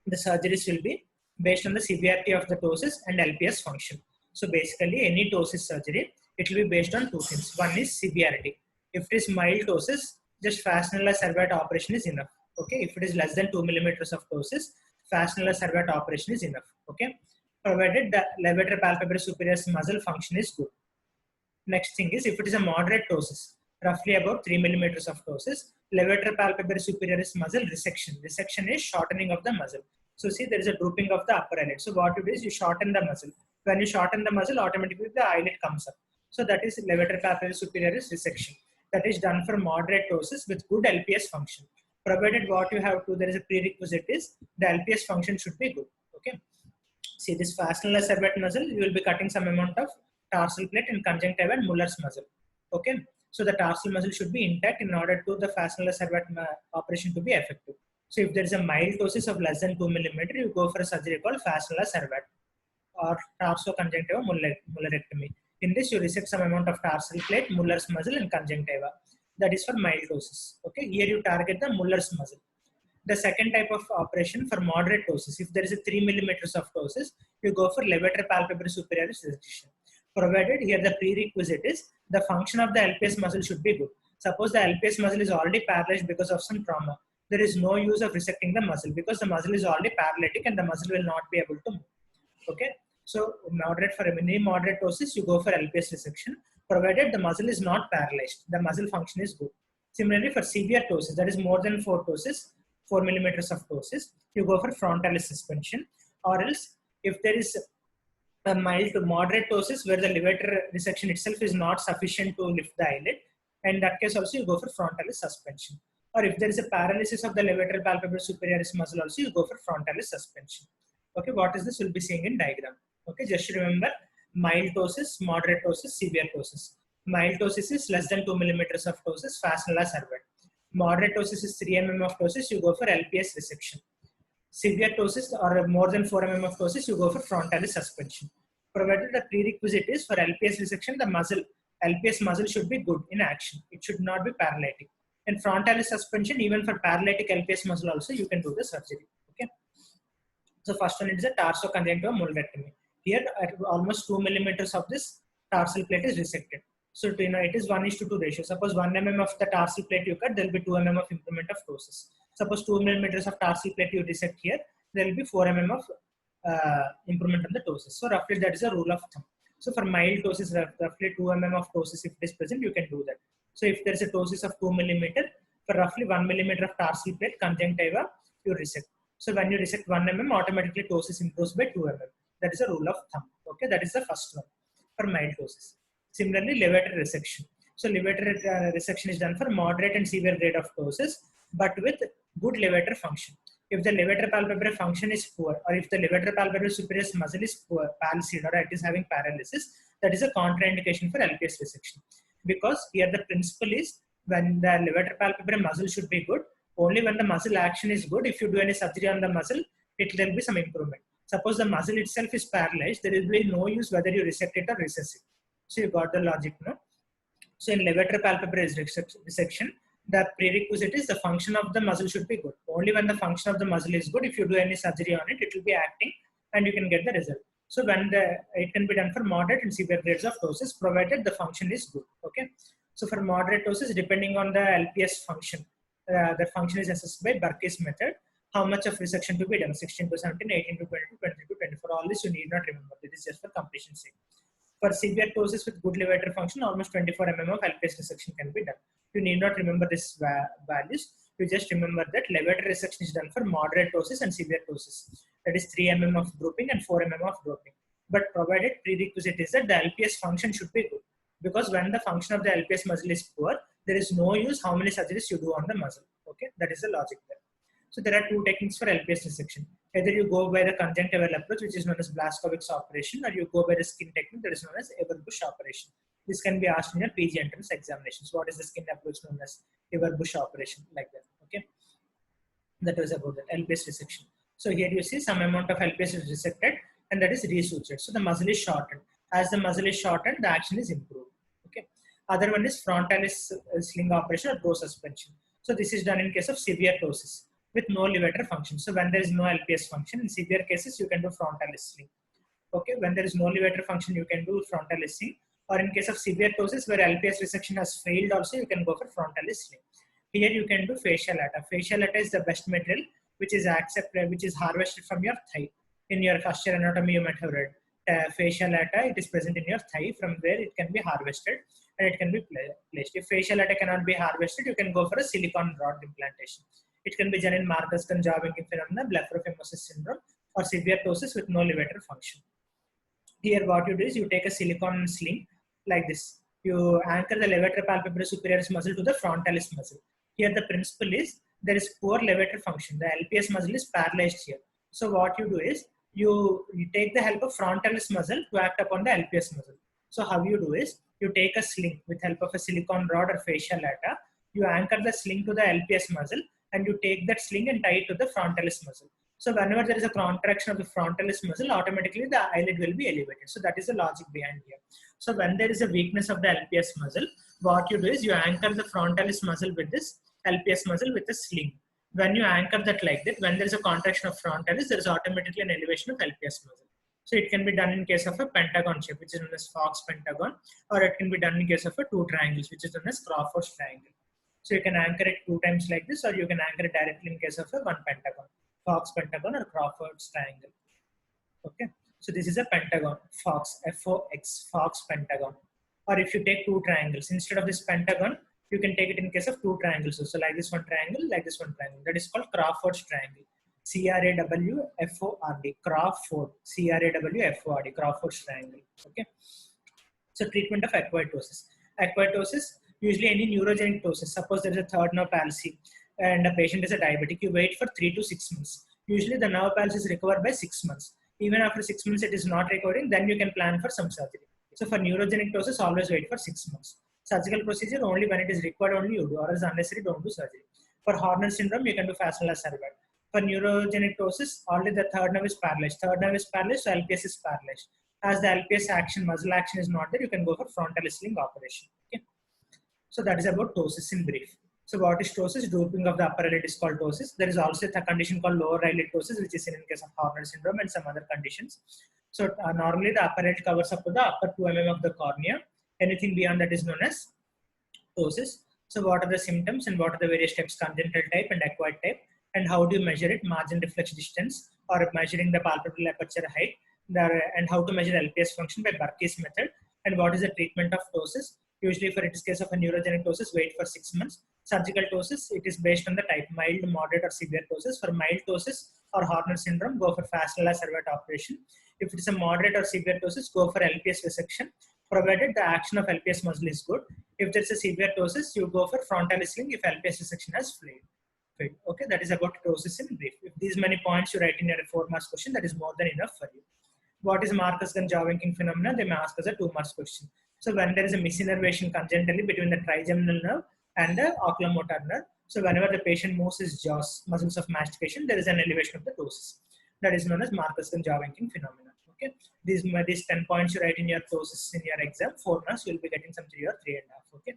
the surgeries will be based on the severity of the ptosis and LPS function. So basically any ptosis surgery, it will be based on two things. One is severity. If it is mild ptosis, just Fastenella Servat operation is enough. Okay. If it is less than 2 millimeters of ptosis, Fastenella Servat operation is enough. Okay. Provided the levator palpebrae superioris muscle function is good. Next thing is if it is a moderate ptosis, roughly about 3 millimeters of ptosis, levator palpebrae superioris muscle resection. Resection is shortening of the muscle. So see there is a drooping of the upper eyelid. So what you do is you shorten the muscle. When you shorten the muscle, automatically the eyelid comes up. So that is levator palpebrae superioris resection. That is done for moderate ptosis with good LPS function. Provided what you have to, there is a prerequisite is the LPS function should be good. Okay. See this Fastenella Servat muscle, you will be cutting some amount of tarsal plate and conjunctiva and Muller's muscle. Okay. So the tarsal muscle should be intact in order to the Fastenella Servat operation to be effective. So if there is a mild ptosis of less than 2 millimeter, you go for a surgery called Fastenella Servat or tarsoconjunctiva mullerectomy. In this, you resect some amount of tarsal plate, Muller's muscle, and conjunctiva. That is for mild ptosis. Okay, here you target the Muller's muscle. The second type of operation for moderate ptosis, if there is a 3 millimeters of ptosis, you go for levator palpebrae superioris resection. Provided here the prerequisite is the function of the LPS muscle should be good. Suppose the LPS muscle is already paralyzed because of some trauma. There is no use of resecting the muscle because the muscle is already paralytic and the muscle will not be able to move. Okay. So for any moderate ptosis, you go for LPS resection, provided the muscle is not paralyzed. The muscle function is good. Similarly, for severe ptosis, that is more than 4 millimeters of ptosis, you go for frontalis suspension. Or else, if there is a mild to moderate ptosis where the levator resection itself is not sufficient to lift the eyelid, in that case also you go for frontalis suspension. Or if there is a paralysis of the levator palpebrae superioris muscle also, you go for frontalis suspension. Okay, what is this? We'll be seeing in diagram. Okay, just remember mild ptosis, moderate ptosis, severe ptosis. Mild ptosis is less than 2 millimeters of ptosis, Fastenella Servat. Moderate ptosis is 3 mm of ptosis, you go for LPS resection. Severe ptosis or more than 4 mm of ptosis, you go for frontalis suspension. Provided the prerequisite is for LPS resection, the LPS muscle should be good in action. It should not be paralytic. And frontalis suspension, even for paralytic LPS muscle also, you can do the surgery. Okay. So first one is a tarsoconjunctiva mullerectomy. Here, at almost 2 millimeters of this tarsal plate is resected. So it is 1:2 ratio. Suppose 1 mm of the tarsal plate you cut, there will be 2 mm of improvement of ptosis. Suppose 2 millimeters of tarsal plate you resect here, there will be 4 mm of improvement of the ptosis. So roughly that is a rule of thumb. So for mild ptosis, roughly 2 mm of ptosis if it is present, you can do that. So if there is a ptosis of 2 millimeter, for roughly 1 millimeter of tarsal plate conjunctiva, you resect. So when you resect 1 mm, automatically ptosis improves by 2 mm. That is a rule of thumb. Okay, that is the first one for mild ptosis. Similarly, levator resection. So levator resection is done for moderate and severe grade of ptosis, but with good levator function. If the levator palpebrae function is poor, or if the levator palpebrae superior muscle is poor, palsied, or it is having paralysis, that is a contraindication for LPS resection. Because here the principle is, when the levator palpebrae muscle should be good, only when the muscle action is good. If you do any surgery on the muscle, there will be some improvement. Suppose the muscle itself is paralyzed, there will be no use whether you resect it or recess it. So you got the logic, no? So in levator palpebrae resection, the prerequisite is the function of the muscle should be good. Only when the function of the muscle is good, if you do any surgery on it, it will be acting and you can get the result. So when it can be done for moderate and severe grades of ptosis, provided the function is good. Okay. So for moderate ptosis, depending on the LPS function, the function is assessed by Burki's method. How much of resection to be done? 16 to 17, 18 to 22, 23 to 24. All this you need not remember. This is just for completion's sake. For severe ptosis with good levator function, almost 24 mm of LPS resection can be done. You need not remember this values. You just remember that levator resection is done for moderate ptosis and severe ptosis. That is 3 mm of grouping and 4 mm of grouping. But provided prerequisite is that the LPS function should be good. Because when the function of the LPS muscle is poor, there is no use how many surgeries you do on the muscle. Okay, that is the logic there. So there are two techniques for LPS resection. Either you go by the conjunctival approach, which is known as Blaskowitz operation, or you go by the skin technique that is known as Everbush operation. This can be asked in your PG entrance examinations. What is the skin approach known as Everbush operation? Like that. Okay. That was about that LPS resection. So here you see some amount of LPS is resected, and that is resutured. So the muscle is shortened. As the muscle is shortened, the action is improved. Okay. Other one is frontalis sling operation or bro suspension. So this is done in case of severe ptosis with no levator function. So when there is no LPS function, in severe cases, you can do frontalis sling. Okay, when there is no levator function, you can do frontalis sling. Or in case of severe ptosis where LPS resection has failed also, you can go for frontalis sling. Here you can do fascia lata. Fascia lata is the best material which is accepted, which is harvested from your thigh. In your first year anatomy, you might have read fascia lata. It is present in your thigh, from where it can be harvested and it can be placed. If fascia lata cannot be harvested, you can go for a silicone rod implantation. It can be done in Marcus-Gunn jobbing phenomena, blepharophimosis syndrome, or severe ptosis with no levator function. Here, what you do is you take a silicone sling like this. You anchor the levator palpebrae superior muscle to the frontalis muscle. Here, the principle is there is poor levator function. The LPS muscle is paralyzed here. So, what you do is you take the help of frontalis muscle to act upon the LPS muscle. So, how you do is you take a sling with help of a silicone rod or fascia lata. You anchor the sling to the LPS muscle, and you take that sling and tie it to the frontalis muscle. So whenever there is a contraction of the frontalis muscle, automatically the eyelid will be elevated. So that is the logic behind here. So when there is a weakness of the LPS muscle, what you do is you anchor the frontalis muscle with this LPS muscle with a sling. When you anchor that like that, when there is a contraction of frontalis, there is automatically an elevation of LPS muscle. So it can be done in case of a pentagon shape, which is known as Fox pentagon, or it can be done in case of a two triangles, which is known as Crawford's triangle. So you can anchor it 2 times like this, or you can anchor it directly in case of a one pentagon, Fox pentagon or Crawford's triangle. Okay, so this is a pentagon, Fox, F-O-X, Fox pentagon. Or if you take 2 triangles, instead of this pentagon, you can take it in case of 2 triangles. So like this one triangle, like this one triangle. That is called Crawford's triangle. C-R-A-W-F-O-R-D, Crawford, C-R-A-W-F-O-R-D, Crawford's triangle. Okay. So treatment of acquired ptosis. Acquired ptosis, usually any neurogenic ptosis. Suppose there is a third nerve palsy and a patient is a diabetic, you wait for 3 to 6 months. Usually the nerve palsy is recovered by 6 months. Even after 6 months it is not recovering, then you can plan for some surgery. So for neurogenic ptosis, always wait for 6 months. Surgical procedure only when it is required only you do, or as unnecessary don't do surgery. For Horner syndrome, you can do Fastenal cervical. For neurogenic ptosis, already the third nerve is paralyzed. Third nerve is paralyzed, so LPS is paralyzed. As the LPS action, muscle action is not there, you can go for frontalis sling operation. Okay. So that is about ptosis in brief. So what is ptosis? Drooping of the upper eyelid is called ptosis. There is also a condition called lower eyelid ptosis, which is seen in case of Horner syndrome and some other conditions. So normally the upper eyelid covers up to the upper 2 mm of the cornea. Anything beyond that is known as ptosis. So what are the symptoms and what are the various types, congenital type and acquired type, and how do you measure it? Margin reflex distance or measuring the palpebral aperture height, and how to measure LPS function by Burki's method, and what is the treatment of ptosis? Usually for it is case of a neurogenic ptosis, wait for 6 months. Surgical ptosis, it is based on the type, mild, moderate, or severe ptosis. For mild ptosis or Horner syndrome, go for fascicular servate operation. If it is a moderate or severe ptosis, go for LPS resection, provided the action of LPS muscle is good. If there is a severe ptosis, you go for frontalis sling if LPS resection has failed. Okay, that is about ptosis in brief. If these many points you write in your 4 marks question, that is more than enough for you. What is Marcus-Javinkin phenomena? They may ask us a 2 marks question. So when there is a misinnervation congenitally between the trigeminal nerve and the oculomotor nerve, so whenever the patient moves his jaws, muscles of mastication, there is an elevation of the ptosis. That is known as Marcus-Javinkin phenomena. Okay, these 10 points you write in your ptosis in your exam, 4 marks, you will be getting some 3 or 3.5. Okay.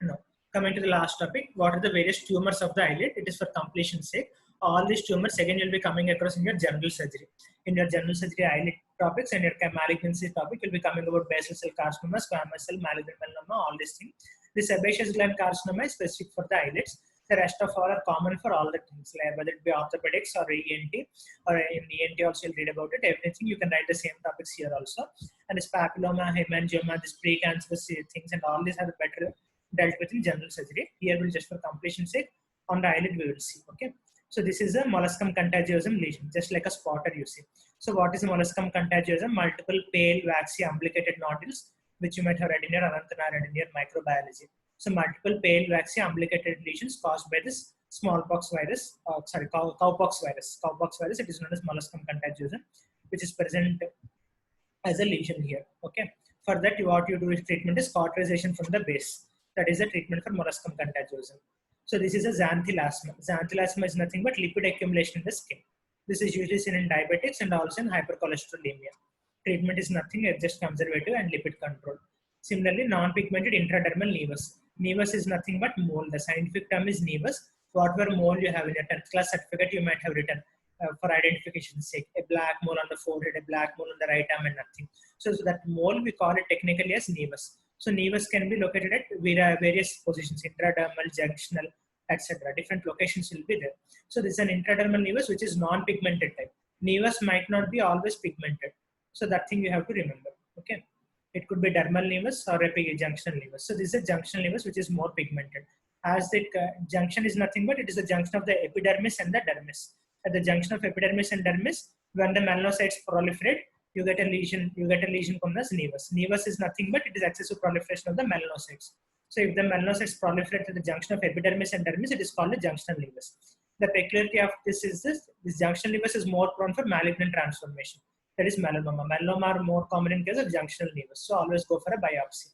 Now, coming to the last topic, what are the various tumors of the eyelid? It is for completion's sake. All these tumors again you'll be coming across in your general surgery. In your general surgery eyelid topics and your malignancy topic, you'll be coming about basal cell carcinoma, squamous cell, malignant melanoma, all these things. The sebaceous gland carcinoma is specific for the eyelids. The rest of all are common for all the things, like whether it be orthopedics or ENT, or in ENT also you'll read about it. Everything you can write the same topics here also. And this papilloma, hemangioma, this precancerous things, and all these are better dealt with in general surgery. Here we'll just for completion's sake, on the eyelid we will see. Okay. So this is a molluscum contagiosum lesion, just like a spotter you see. So what is molluscum contagiosum? Multiple pale, waxy, umbilicated nodules, which you might have read in your Anantana and in your microbiology. So multiple pale, waxy, umbilicated lesions caused by this smallpox virus, cowpox virus. Cowpox virus, it is known as molluscum contagiosum, which is present as a lesion here. Okay. For that, what you do is treatment is cauterization from the base. That is the treatment for molluscum contagiosum. So this is a xanthelasma. Xanthelasma is nothing but lipid accumulation in the skin. This is usually seen in diabetics and also in hypercholesterolemia. Treatment is nothing, just conservative and lipid control. Similarly, non-pigmented intradermal nevus. Nevus is nothing but mole. The scientific term is nevus. Whatever mole you have in your 10th class certificate, you might have written for identification's sake. A black mole on the forehead, a black mole on the right arm, and nothing. So that mole we call it technically as nevus. So nevus can be located at various positions, intradermal, junctional, etc. Different locations will be there. So this is an intradermal nevus which is non-pigmented type. Nevus might not be always pigmented. So that thing you have to remember. Okay. It could be dermal nevus or a junctional nevus. So this is a junctional nevus which is more pigmented. As the junction is nothing but it is the junction of the epidermis and the dermis. At the junction of epidermis and dermis, when the melanocytes proliferate, you get a lesion called as nevus. Nevus is nothing but it is excessive proliferation of the melanocytes. So if the melanocytes proliferate at the junction of epidermis and dermis, it is called a junctional nevus. The peculiarity of this is this junctional nevus is more prone for malignant transformation. That is melanoma. Melanoma are more common in case of junctional nevus. So always go for a biopsy.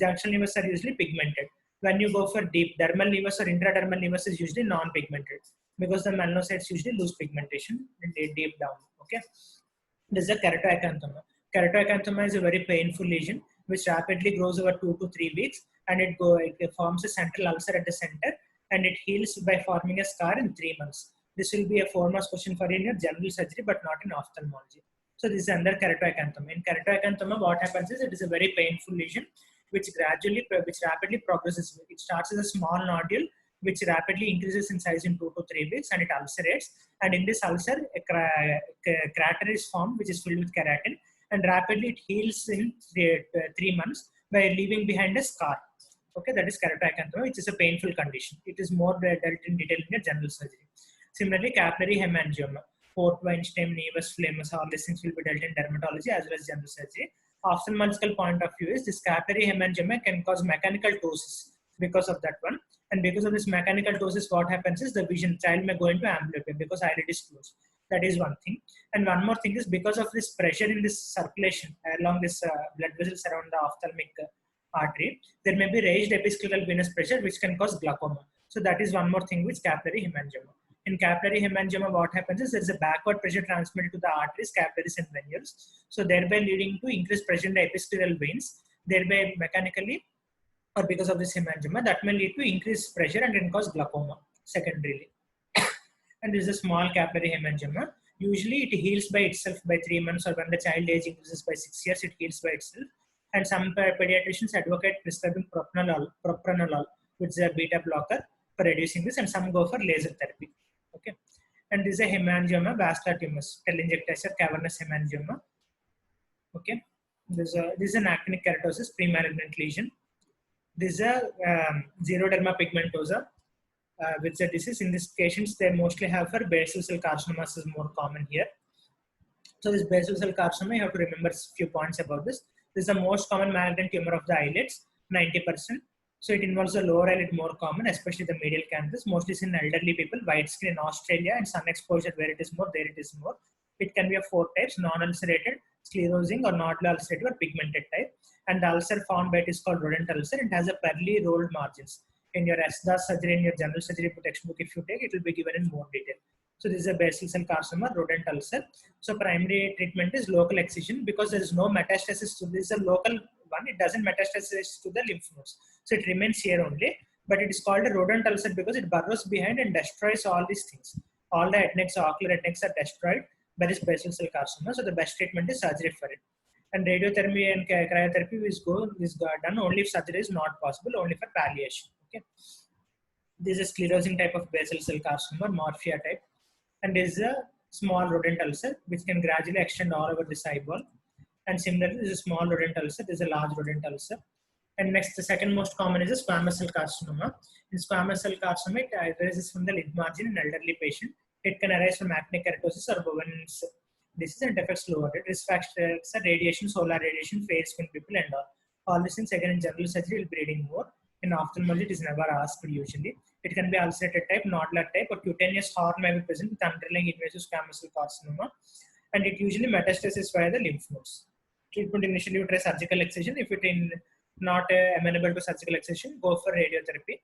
Junctional nevus are usually pigmented. When you go for deep, dermal nevus or intradermal nevus is usually non-pigmented because the melanocytes usually lose pigmentation deep down. Okay. This is a keratoacanthoma. Keratoacanthoma is a very painful lesion which rapidly grows over 2 to 3 weeks, and it forms a central ulcer at the center, and it heals by forming a scar in 3 months. This will be a 4 marks question for you in your general surgery, but not in ophthalmology. So this is under keratoacanthoma. In keratoacanthoma, what happens is it is a very painful lesion which rapidly progresses. It starts as a small nodule which rapidly increases in size in 2 to 3 weeks, and it ulcerates. And in this ulcer, a crater is formed which is filled with keratin, and rapidly it heals in 3 months by leaving behind a scar. Okay, that is keratoacanthoma, which is a painful condition. It is more dealt in detail in your general surgery. Similarly, capillary hemangioma, port vein stem, nevus, flammus, all these things will be dealt in dermatology as well as general surgery. Ophthalmological point of view is this capillary hemangioma can cause mechanical ptosis because of that one. And because of this mechanical ptosis, what happens is the vision, child may go into amblyopia because eyelid is closed. That is one thing. And one more thing is because of this pressure in this circulation along this blood vessels around the ophthalmic artery, there may be raised episcleral venous pressure which can cause glaucoma. So that is one more thing with capillary hemangioma. In capillary hemangioma, what happens is there is a backward pressure transmitted to the arteries, capillaries, and venules. So thereby leading to increased pressure in the episcleral veins, thereby mechanically or because of this hemangioma, that may lead to increased pressure and can cause glaucoma secondarily. And this is a small capillary hemangioma. Usually it heals by itself by 3 months, or when the child age increases by 6 years, it heals by itself. And some pediatricians advocate prescribing propranolol, which is a beta blocker for reducing this, and some go for laser therapy. Okay. And this is a hemangioma, vascular tumors, telangiectasia, cavernous hemangioma. Okay. This is an actinic keratosis, premalignant lesion. This is a xeroderma pigmentosa, which the disease. In these patients, they mostly have for basal cell carcinomas is more common here. So this basal cell carcinoma, you have to remember a few points about this. This is the most common malignant tumor of the eyelids, 90%. So it involves the lower eyelid more common, especially the medial canthus, mostly seen in elderly people, white skin in Australia, and sun exposure where it is more, there it is more. It can be of 4 types: non-ulcerated, sclerosing, or nodule ulcerated or pigmented type. And the ulcer found by it is called rodent ulcer. It has a pearly rolled margins. In your ESDA surgery, in your general surgery textbook, if you take, it will be given in more detail. So this is a basal cell carcinoma, rodent ulcer. So primary treatment is local excision because there is no metastasis to this. Is a local one. It doesn't metastasize to the lymph nodes. So it remains here only. But it is called a rodent ulcer because it burrows behind and destroys all these things. All the adnexs, ocular adnexs are destroyed by this basal cell carcinoma. So the best treatment is surgery for it. And radiotherapy and cryotherapy is done only if surgery is not possible, only for palliation. Okay. This is a sclerosing type of basal cell carcinoma, morphia type. And there is a small rodent ulcer which can gradually extend all over this eyeball. And similarly, this is a small rodent ulcer. This is a large rodent ulcer. And next, the second most common is a squamous cell carcinoma. In squamous cell carcinoma, it arises from the lid margin in elderly patient. It can arise from actinic keratosis or Bowen's disease and affects lower eyelid. Risk factors are radiation, solar radiation, fair skin people, and all. All these things again in general surgery will be reading more. In ophthalmology, it is never asked usually. It can be ulcerated type, nodular type, or cutaneous horn may be present with underlying invasive squamous cell carcinoma, and it usually metastasis via the lymph nodes. Treatment initially you try surgical excision. If it is not amenable to surgical excision, go for radiotherapy.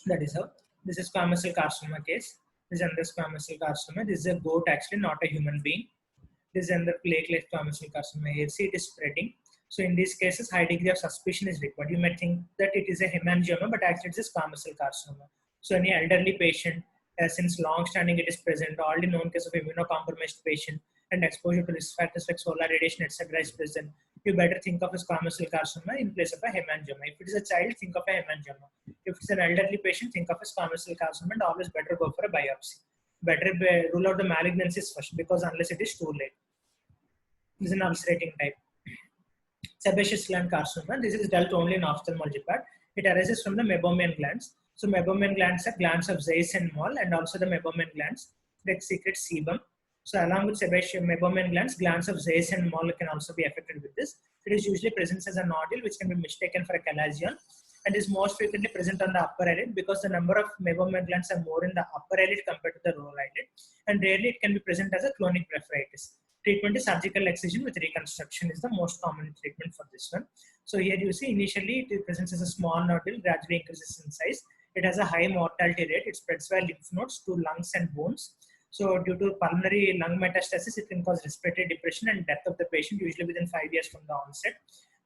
That is how. This is squamous cell carcinoma case. This is another squamous cell carcinoma. This is a goat actually, not a human being. This is another platelet squamous cell carcinoma. Here, see it is spreading. So in these cases, high degree of suspicion is required. You might think that it is a hemangioma, but actually it's a squamous cell carcinoma. So any elderly patient, since long standing it is present, already known case of immunocompromised patient, and exposure to risk factors like solar radiation, etc. is present, you better think of a squamous cell carcinoma in place of a hemangioma. If it is a child, think of a hemangioma. If it's an elderly patient, think of a squamous cell carcinoma, and always better go for a biopsy. Better rule out the malignancies first, because unless it is too late. This is an ulcerating type. Sebaceous gland carcinoma. This is dealt only in ophthalmology part. It arises from the meibomian glands. So meibomian glands are glands of Zeiss and Moll, and also the meibomian glands that secrete sebum. So along with sebaceous meibomian glands of Zeiss and Moll can also be affected with this. It is usually present as a nodule, which can be mistaken for a chalazion, and is most frequently present on the upper eyelid because the number of meibomian glands are more in the upper eyelid compared to the lower eyelid, and rarely it can be present as a clonic blepharitis. Treatment is surgical excision with reconstruction is the most common treatment for this one. So here you see initially it presents as a small nodule, gradually increases in size. It has a high mortality rate. It spreads via lymph nodes to lungs and bones. So due to pulmonary lung metastasis, it can cause respiratory depression and death of the patient usually within 5 years from the onset.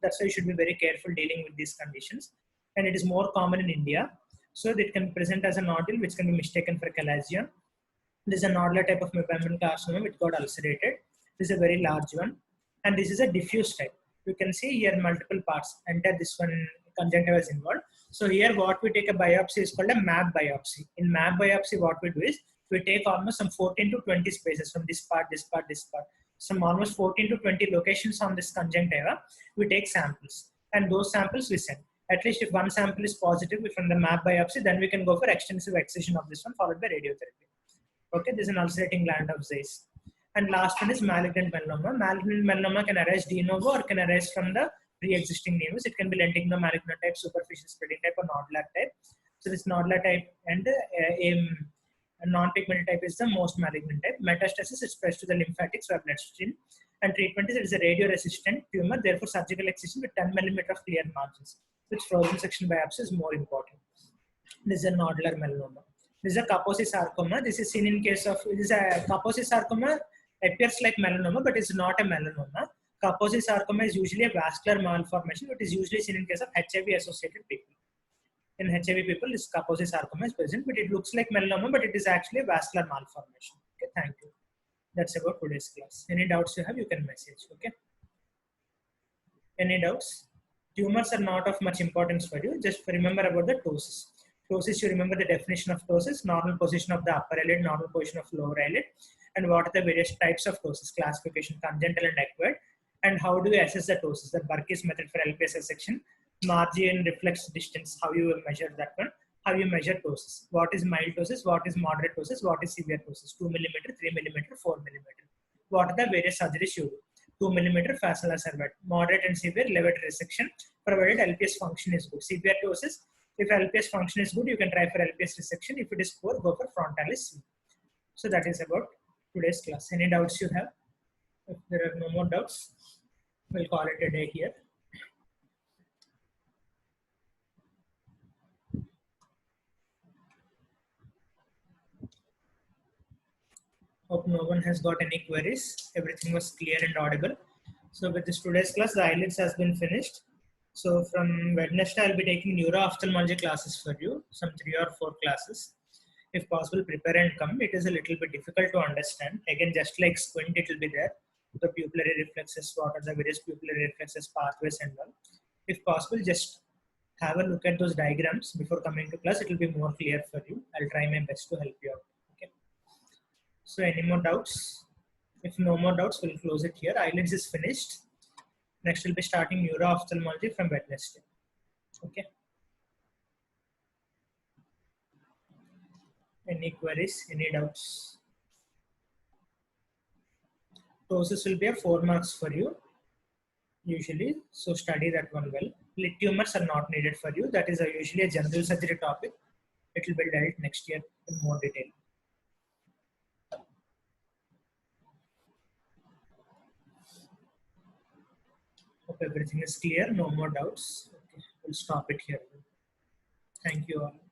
That's why you should be very careful dealing with these conditions. And it is more common in India. So it can present as a nodule which can be mistaken for chalazion. This is a nodular type of meibomian carcinoma which got ulcerated. This is a very large one, and this is a diffuse type. You can see here multiple parts. Enter this one, conjunctiva is involved. So here what we take a biopsy is called a map biopsy. In map biopsy, what we do is we take almost some 14 to 20 spaces from this part, this part, this part. Some almost 14 to 20 locations on this conjunctiva. We take samples, and those samples we send. At least if one sample is positive from the map biopsy, then we can go for extensive excision of this one followed by radiotherapy. Okay, this is an ulcerating gland of Zeiss. And last one is malignant melanoma. Malignant melanoma can arise de novo or can arise from the pre-existing nevus. It can be lentiginous malignant type, superficial spreading type, or nodular type. So this nodular type and a non-pigmented type is the most malignant type. Metastasis is spreads to the lymphatics or bloodstream. And treatment is it is a radio-resistant tumor. Therefore, surgical excision with 10 mm of clear margins. Which frozen section biopsy is more important. This is a nodular melanoma. This is a Kaposi sarcoma. This is seen in case of this is a Kaposi sarcoma. Appears like melanoma, but it's not a melanoma. Kaposi sarcoma is usually a vascular malformation, but is usually seen in case of HIV-associated people. In HIV people, this Kaposi sarcoma is present, but it looks like melanoma, but it is actually a vascular malformation. Okay, thank you. That's about today's class. Any doubts you have, you can message. Okay. Any doubts? Tumors are not of much importance for you. Just remember about the ptosis. Ptosis, you remember the definition of ptosis: normal position of the upper eyelid, normal position of lower eyelid. And what are the various types of ptosis, classification, congenital and acquired, and how do you assess the ptosis? The Burkitt's method for LPS section, margin reflex distance, how you will measure that one, how you measure ptosis, what is mild ptosis, what is moderate ptosis, what is severe ptosis, 2 millimeter, 3 millimeter, 4 millimeter. What are the various surgeries you do? 2 millimeter fascial servate, moderate and severe levator resection, provided LPS function is good. Severe ptosis, if LPS function is good, you can try for LPS resection. If it is poor, go for frontalis. So that is about today's class. Any doubts you have? If there are no more doubts, we'll call it a day here. Hope no one has got any queries. Everything was clear and audible. So with this today's class, the eyelids has been finished. So from Wednesday, I'll be taking neuro-ophthalmology classes for you, some 3 or 4 classes. If possible, prepare and come. It is a little bit difficult to understand. Again, just like squint, it will be there. The pupillary reflexes, what are the various pupillary reflexes, pathways and all. If possible, just have a look at those diagrams before coming to class. It will be more clear for you. I'll try my best to help you out. Okay. So any more doubts? If no more doubts, we'll close it here. Eyelids is finished. Next, we'll be starting neuro-ophthalmology from Wednesday. Okay. Any queries? Any doubts? Ptosis will be a 4 marks for you, usually. So study that one well. Lid tumors are not needed for you. That is usually a general surgery topic. It will be dealt next year in more detail. Hope everything is clear. No more doubts. Okay. We'll stop it here. Thank you all.